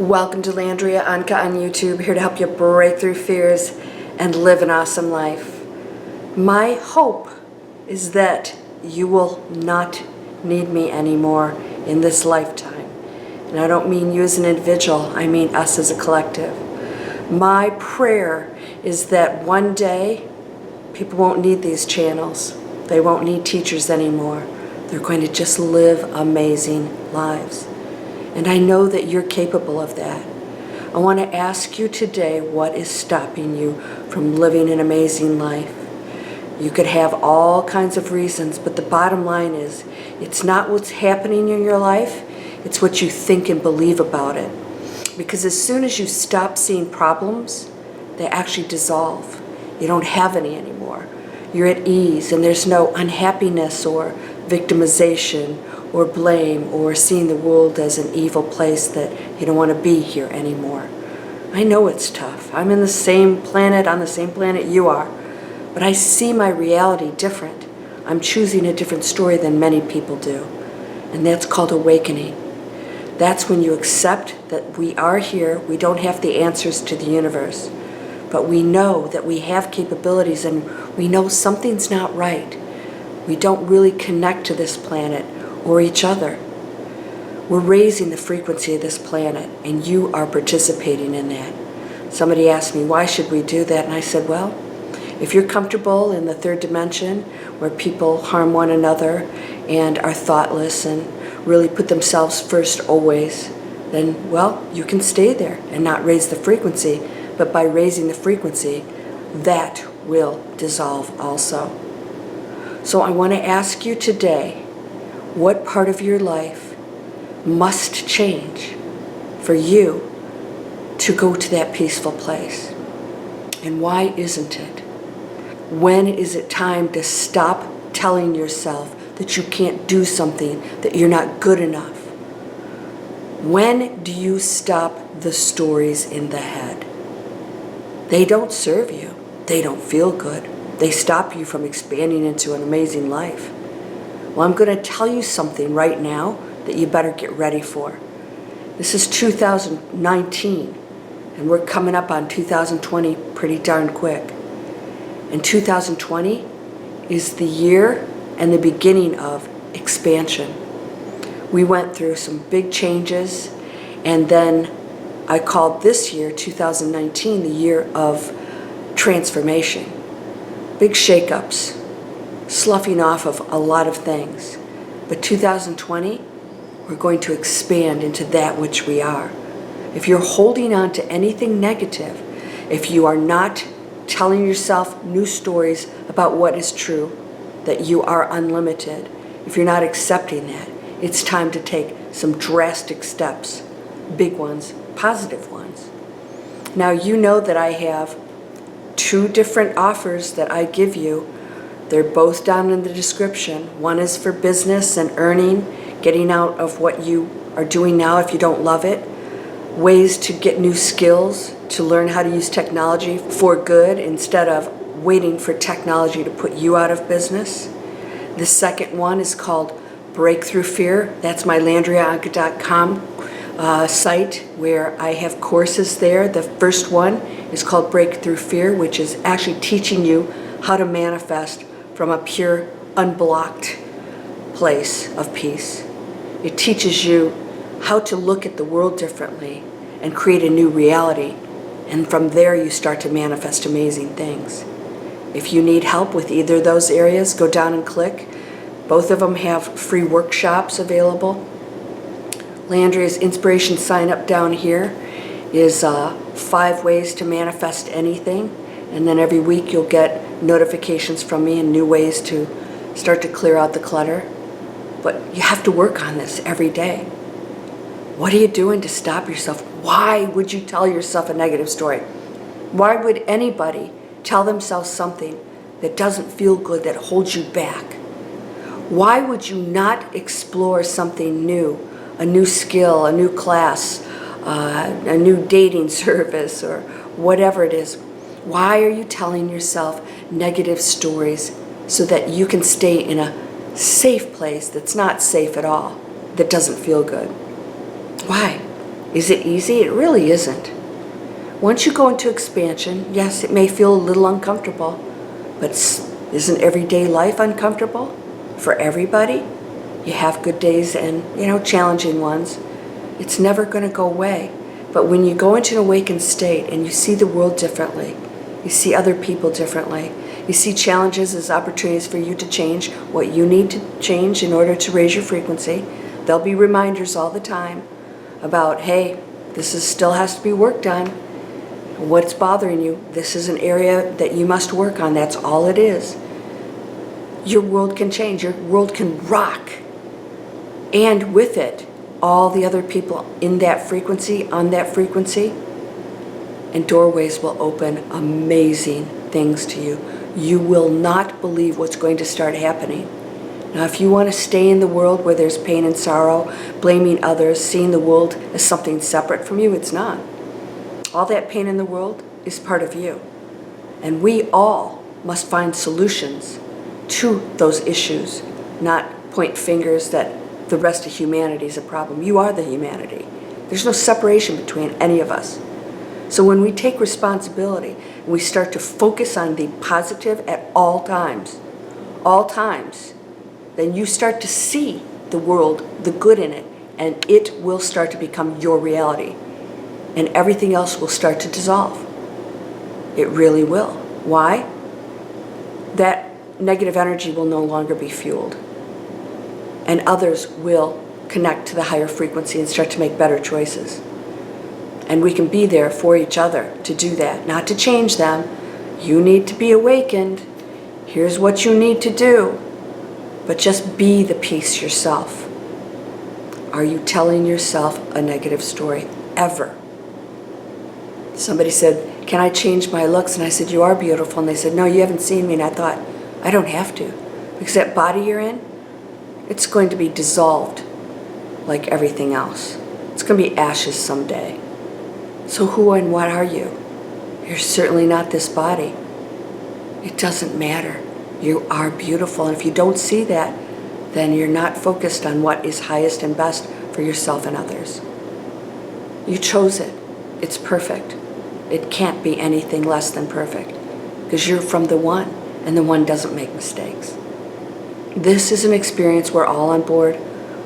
Welcome to Landria Onkka on YouTube, here to help you break through fears and live an awesome life. My hope is that you will not need me anymore in this lifetime. And I don't mean you as an individual, I mean us as a collective. My prayer is that one day people won't need these channels. They won't need teachers anymore. They're going to just live amazing lives. And I know that you're capable of that. I want to ask you today, what is stopping you from living an amazing life? You could have all kinds of reasons, but the bottom line is, it's not what's happening in your life, it's what you think and believe about it. Because as soon as you stop seeing problems, they actually dissolve. You don't have any anymore. You're at ease, and there's no unhappiness or victimization or blame or seeing the world as an evil place that you don't want to be here anymore. I know it's tough. I'm in the same planet, on the same planet you are, but I see my reality different. I'm choosing a different story than many people do, and that's called awakening. That's when you accept that we are here, we don't have the answers to the universe, but we know that we have capabilities and we know something's not right. We don't really connect to this planet or each other. We're raising the frequency of this planet, and you are participating in that. Somebody asked me, why should we do that? And I said, well, if you're comfortable in the third dimension where people harm one another and are thoughtless and really put themselves first always, then, well, you can stay there and not raise the frequency, but by raising the frequency, that will dissolve also. So I want to ask you today, what part of your life must change for you to go to that peaceful place? And why isn't it? When is it time to stop telling yourself that you can't do something, that you're not good enough? When do you stop the stories in the head? They don't serve you. They don't feel good. They stop you from expanding into an amazing life. Well, I'm going to tell you something right now that you better get ready for. This is 2019, and we're coming up on 2020 pretty darn quick. And 2020 is the year and the beginning of expansion. We went through some big changes, and then I called this year, 2019, the year of transformation. Big shakeups, sloughing off of a lot of things. But 2020, we're going to expand into that which we are. If you're holding on to anything negative, if you are not telling yourself new stories about what is true, that you are unlimited, if you're not accepting that, it's time to take some drastic steps, big ones, positive ones. Now, you know that I have two different offers that I give you. They're both down in the description. One is for business and earning, getting out of what you are doing now if you don't love it, ways to get new skills, to learn how to use technology for good instead of waiting for technology to put you out of business. The second one is called Breakthrough Fear. That's my LandriaOnkka.com site where I have courses there. The first one is called Breakthrough Fear, which is actually teaching you how to manifest from a pure, unblocked place of peace. It teaches you how to look at the world differently and create a new reality. And from there, you start to manifest amazing things. If you need help with either of those areas, go down and click. Both of them have free workshops available. Landria's inspiration sign up down here is 5 ways to manifest anything. And then every week you'll get notifications from me and new ways to start to clear out the clutter. But you have to work on this every day. What are you doing to stop yourself? Why would you tell yourself a negative story? Why would anybody tell themselves something that doesn't feel good, that holds you back? Why would you not explore something new, a new skill, a new class, a new dating service, or whatever it is? Why are you telling yourself negative stories so that you can stay in a safe place that's not safe at all, that doesn't feel good? Why? Is it easy? It really isn't. Once you go into expansion, yes, it may feel a little uncomfortable, but isn't everyday life uncomfortable for everybody? You have good days and, challenging ones. It's never going to go away. But when you go into an awakened state and you see the world differently, you see other people differently, you see challenges as opportunities for you to change what you need to change in order to raise your frequency. There'll be reminders all the time about, hey, still has to be worked on. What's bothering you? This is an area that you must work on. That's all it is. Your world can change. Your world can rock. And with it, all the other people in that frequency, on that frequency, and doorways will open amazing things to you. You will not believe what's going to start happening. Now, if you want to stay in the world where there's pain and sorrow, blaming others, seeing the world as something separate from you, it's not. All that pain in the world is part of you. And we all must find solutions to those issues, not point fingers that the rest of humanity is a problem. You are the humanity. There's no separation between any of us. So when we take responsibility and we start to focus on the positive at all times, then you start to see the world, the good in it, and it will start to become your reality. And everything else will start to dissolve. It really will. Why? That negative energy will no longer be fueled. And others will connect to the higher frequency and start to make better choices. And we can be there for each other to do that, not to change them. You need to be awakened. Here's what you need to do. But just be the peace yourself. Are you telling yourself a negative story ever? Somebody said, can I change my looks? And I said, you are beautiful. And they said, no, you haven't seen me. And I thought, I don't have to. Because that body you're in, it's going to be dissolved like everything else. It's going to be ashes someday. So who and what are you? You're certainly not this body. It doesn't matter. You are beautiful. And if you don't see that, then you're not focused on what is highest and best for yourself and others. You chose it. It's perfect. It can't be anything less than perfect because you're from the one, and the one doesn't make mistakes. This is an experience we're all on board.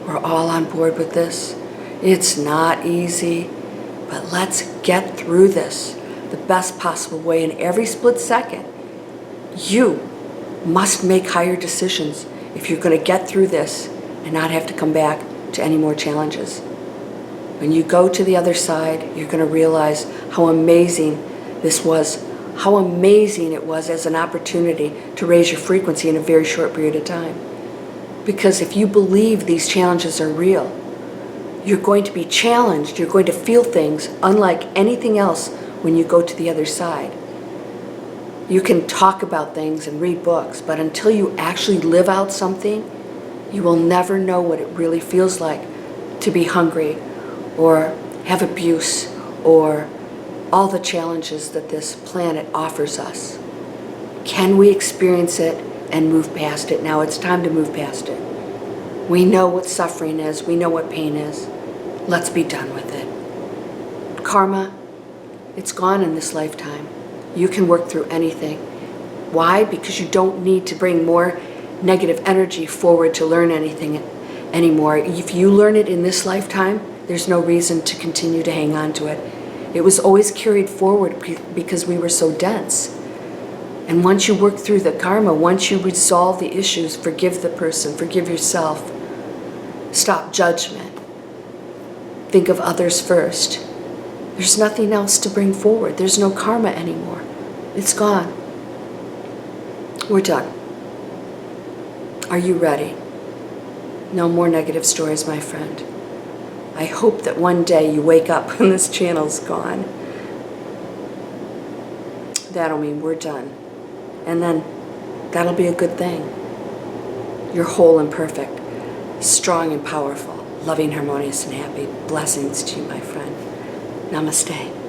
We're all on board with this. It's not easy, but let's get through this the best possible way. In every split second, you must make higher decisions if you're going to get through this and not have to come back to any more challenges. When you go to the other side, you're going to realize how amazing this was, how amazing it was as an opportunity to raise your frequency in a very short period of time. Because if you believe these challenges are real, you're going to be challenged, you're going to feel things unlike anything else when you go to the other side. You can talk about things and read books, but until you actually live out something, you will never know what it really feels like to be hungry or have abuse or all the challenges that this planet offers us. Can we experience it and move past it? Now it's time to move past it. We know what suffering is. We know what pain is. Let's be done with it. Karma, it's gone in this lifetime. You can work through anything. Why? Because you don't need to bring more negative energy forward to learn anything anymore. If you learn it in this lifetime, there's no reason to continue to hang on to it. It was always carried forward because we were so dense. And once you work through the karma, once you resolve the issues, forgive the person, forgive yourself, stop judgment, think of others first. There's nothing else to bring forward. There's no karma anymore. It's gone. We're done. Are you ready? No more negative stories, my friend. I hope that one day you wake up and this channel's gone. That'll mean we're done. And then that'll be a good thing. You're whole and perfect, strong and powerful, loving, harmonious, and happy. Blessings to you, my friend. Namaste.